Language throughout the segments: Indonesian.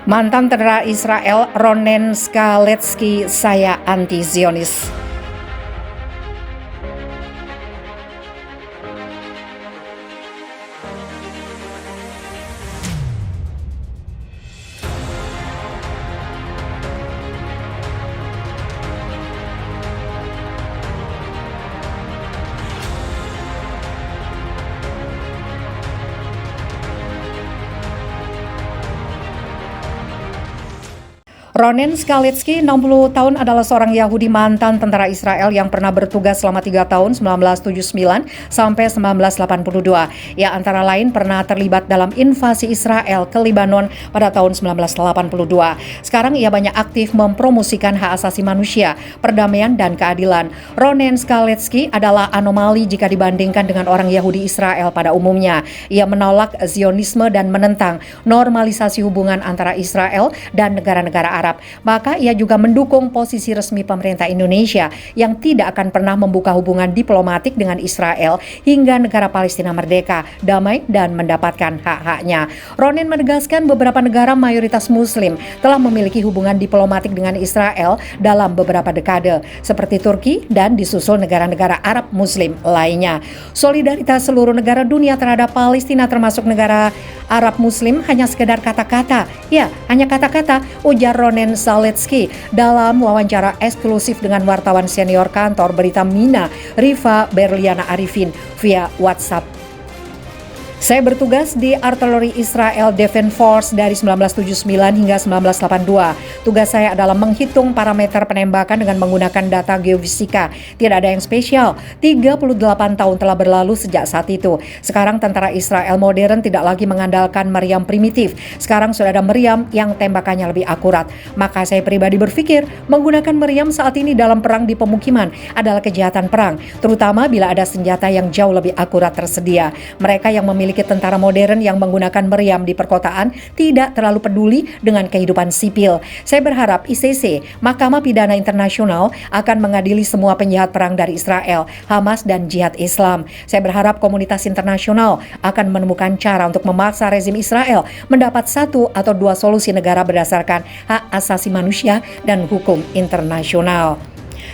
Mantan tentara Israel Ronen Skaletsky, saya anti Zionis. Ronen Skaletsky, 60 tahun, adalah seorang Yahudi mantan tentara Israel yang pernah bertugas selama 3 tahun 1979 sampai 1982. Ia antara lain pernah terlibat dalam invasi Israel ke Lebanon pada tahun 1982. Sekarang ia banyak aktif mempromosikan hak asasi manusia, perdamaian, dan keadilan. Ronen Skaletsky adalah anomali jika dibandingkan dengan orang Yahudi Israel pada umumnya. Ia menolak Zionisme dan menentang normalisasi hubungan antara Israel dan negara-negara Arab. Maka ia juga mendukung posisi resmi pemerintah Indonesia yang tidak akan pernah membuka hubungan diplomatik dengan Israel hingga negara Palestina merdeka, damai, dan mendapatkan hak-haknya. Ronen menegaskan beberapa negara mayoritas Muslim telah memiliki hubungan diplomatik dengan Israel dalam beberapa dekade, seperti Turki dan disusul negara-negara Arab Muslim lainnya. Solidaritas seluruh negara dunia terhadap Palestina termasuk negara Arab Muslim hanya sekedar kata-kata. Ya, hanya kata-kata, ujar Ronen Skaletsky dalam wawancara eksklusif dengan wartawan senior kantor berita Mina, Riva Berliana Arifin, via WhatsApp. Saya bertugas di artileri Israel Defense Force dari 1979 hingga 1982. Tugas saya adalah menghitung parameter penembakan dengan menggunakan data geofisika. Tidak ada yang spesial. 38 tahun telah berlalu sejak saat itu. Sekarang tentara Israel modern tidak lagi mengandalkan meriam primitif. Sekarang sudah ada meriam yang tembakannya lebih akurat. Maka saya pribadi berpikir menggunakan meriam saat ini dalam perang di pemukiman adalah kejahatan perang, terutama bila ada senjata yang jauh lebih akurat tersedia. Mereka yang memiliki tentara modern yang menggunakan meriam di perkotaan tidak terlalu peduli dengan kehidupan sipil. Saya berharap ICC, Mahkamah Pidana Internasional, akan mengadili semua penjahat perang dari Israel, Hamas, dan Jihad Islam. Saya berharap komunitas internasional akan menemukan cara untuk memaksa rezim Israel mendapat satu atau dua solusi negara berdasarkan hak asasi manusia dan hukum internasional.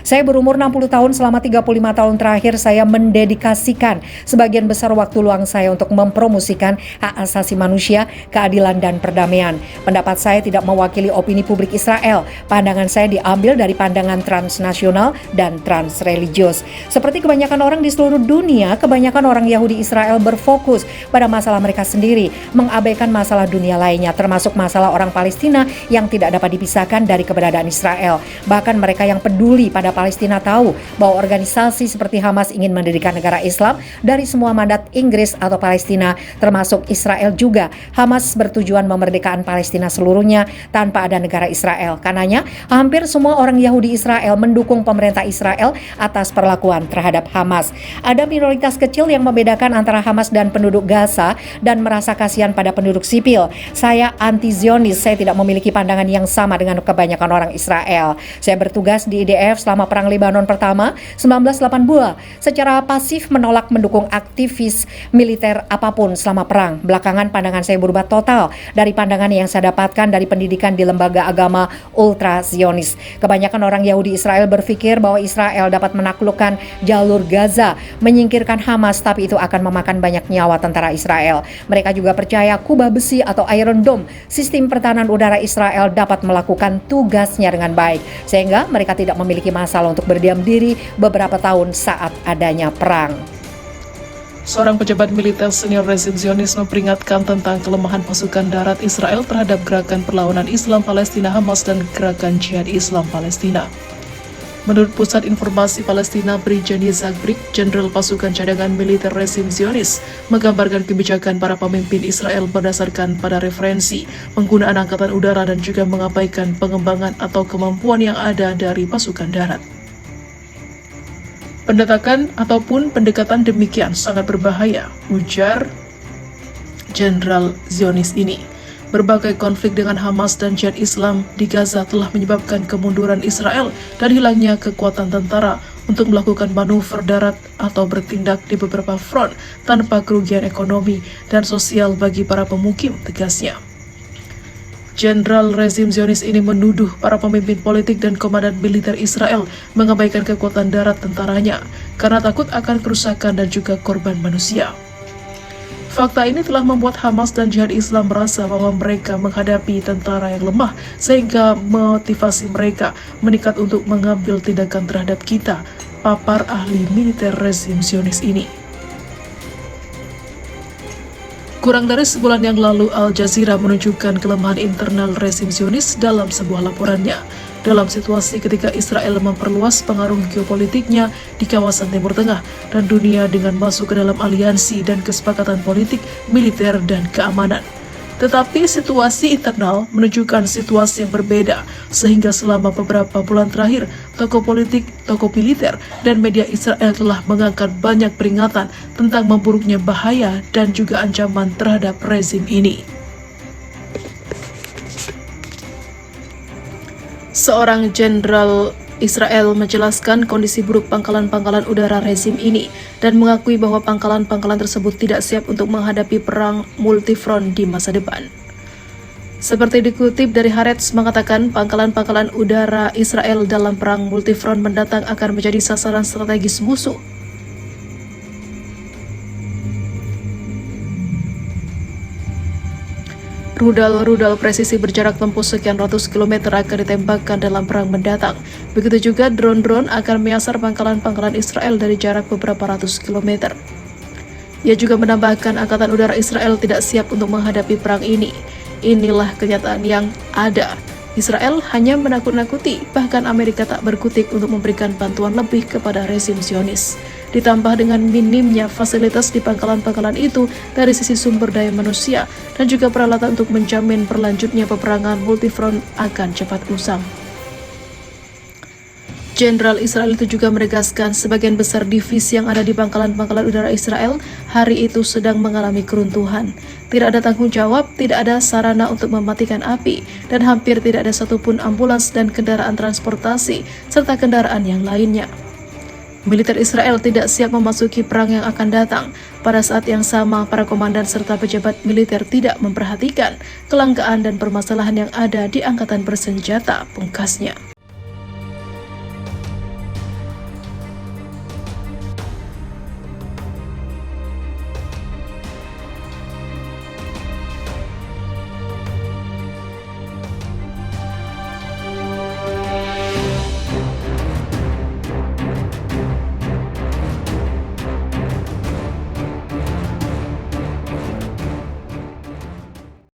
Saya berumur 60 tahun, selama 35 tahun terakhir saya mendedikasikan sebagian besar waktu luang saya untuk mempromosikan hak asasi manusia, keadilan, dan perdamaian. Pendapat saya tidak mewakili opini publik Israel. Pandangan saya diambil dari pandangan transnasional dan transreligius. Seperti kebanyakan orang di seluruh dunia, kebanyakan orang Yahudi Israel berfokus pada masalah mereka sendiri, mengabaikan masalah dunia lainnya, termasuk masalah orang Palestina yang tidak dapat dipisahkan dari keberadaan Israel. Bahkan mereka yang peduli pada Palestina tahu bahwa organisasi seperti Hamas ingin mendirikan negara Islam dari semua mandat Inggris atau Palestina, termasuk Israel juga. Hamas bertujuan memerdekakan Palestina seluruhnya tanpa ada negara Israel. Karenanya, hampir semua orang Yahudi Israel mendukung pemerintah Israel atas perlakuan terhadap Hamas. Ada minoritas kecil yang membedakan antara Hamas dan penduduk Gaza dan merasa kasihan pada penduduk sipil. Saya anti-Zionis, saya tidak memiliki pandangan yang sama dengan kebanyakan orang Israel. Saya bertugas di IDF selama Perang Lebanon pertama 1982, secara pasif menolak mendukung aktivis militer apapun selama perang. Belakangan pandangan saya berubah total dari pandangan yang saya dapatkan dari pendidikan di lembaga agama ultra-Zionis. Kebanyakan orang Yahudi Israel berpikir bahwa Israel dapat menaklukkan jalur Gaza, menyingkirkan Hamas, tapi itu akan memakan banyak nyawa tentara Israel. Mereka juga percaya kubah besi atau Iron Dome, sistem pertahanan udara Israel, dapat melakukan tugasnya dengan baik, sehingga mereka tidak memiliki masalah untuk berdiam diri beberapa tahun saat adanya perang. Seorang pejabat militer senior rezim Zionis memperingatkan tentang kelemahan pasukan darat Israel terhadap gerakan perlawanan Islam Palestina Hamas dan gerakan Jihad Islam Palestina. Menurut Pusat Informasi Palestina, Brigjen Yitzhak Brik, Jenderal Pasukan Cadangan Militer Rezim Zionis, menggambarkan kebijakan para pemimpin Israel berdasarkan pada referensi penggunaan angkatan udara dan juga mengabaikan pengembangan atau kemampuan yang ada dari pasukan darat. Pendekatan ataupun pendekatan demikian sangat berbahaya, ujar Jenderal Zionis ini. Berbagai konflik dengan Hamas dan Jihad Islam di Gaza telah menyebabkan kemunduran Israel dan hilangnya kekuatan tentara untuk melakukan manuver darat atau bertindak di beberapa front tanpa kerugian ekonomi dan sosial bagi para pemukim, tegasnya. Jenderal rezim Zionis ini menuduh para pemimpin politik dan komandan militer Israel mengabaikan kekuatan darat tentaranya karena takut akan kerusakan dan juga korban manusia. Fakta ini telah membuat Hamas dan Jihad Islam merasa bahwa mereka menghadapi tentara yang lemah sehingga motivasi mereka meningkat untuk mengambil tindakan terhadap kita, papar ahli militer rezim Zionis ini. Kurang dari sebulan yang lalu, Al Jazeera menunjukkan kelemahan internal rezim Zionis dalam sebuah laporannya. Dalam situasi ketika Israel memperluas pengaruh geopolitiknya di kawasan Timur Tengah dan dunia dengan masuk ke dalam aliansi dan kesepakatan politik, militer, dan keamanan. Tetapi situasi internal menunjukkan situasi yang berbeda, sehingga selama beberapa bulan terakhir, tokoh politik, tokoh militer, dan media Israel telah mengangkat banyak peringatan tentang memburuknya bahaya dan juga ancaman terhadap rezim ini. Seorang jenderal Israel menjelaskan kondisi buruk pangkalan-pangkalan udara rezim ini dan mengakui bahwa pangkalan-pangkalan tersebut tidak siap untuk menghadapi perang multifront di masa depan. Seperti dikutip dari Haaretz mengatakan pangkalan-pangkalan udara Israel dalam perang multifront mendatang akan menjadi sasaran strategis musuh. Rudal-rudal presisi berjarak tempuh sekian ratus kilometer akan ditembakkan dalam perang mendatang. Begitu juga drone-drone akan menyasar pangkalan-pangkalan Israel dari jarak beberapa ratus kilometer. Ia juga menambahkan Angkatan Udara Israel tidak siap untuk menghadapi perang ini. Inilah kenyataan yang ada. Israel hanya menakut-nakuti, bahkan Amerika tak berkutik untuk memberikan bantuan lebih kepada rezim Zionis. Ditambah dengan minimnya fasilitas di pangkalan-pangkalan itu dari sisi sumber daya manusia dan juga peralatan untuk menjamin berlanjutnya peperangan multifront akan cepat usang. Jenderal Israel itu juga menegaskan sebagian besar divisi yang ada di pangkalan-pangkalan udara Israel hari itu sedang mengalami keruntuhan. Tidak ada tanggung jawab, tidak ada sarana untuk mematikan api, dan hampir tidak ada satupun ambulans dan kendaraan transportasi, serta kendaraan yang lainnya. Militer Israel tidak siap memasuki perang yang akan datang. Pada saat yang sama, para komandan serta pejabat militer tidak memperhatikan kelangkaan dan permasalahan yang ada di angkatan bersenjata, pungkasnya.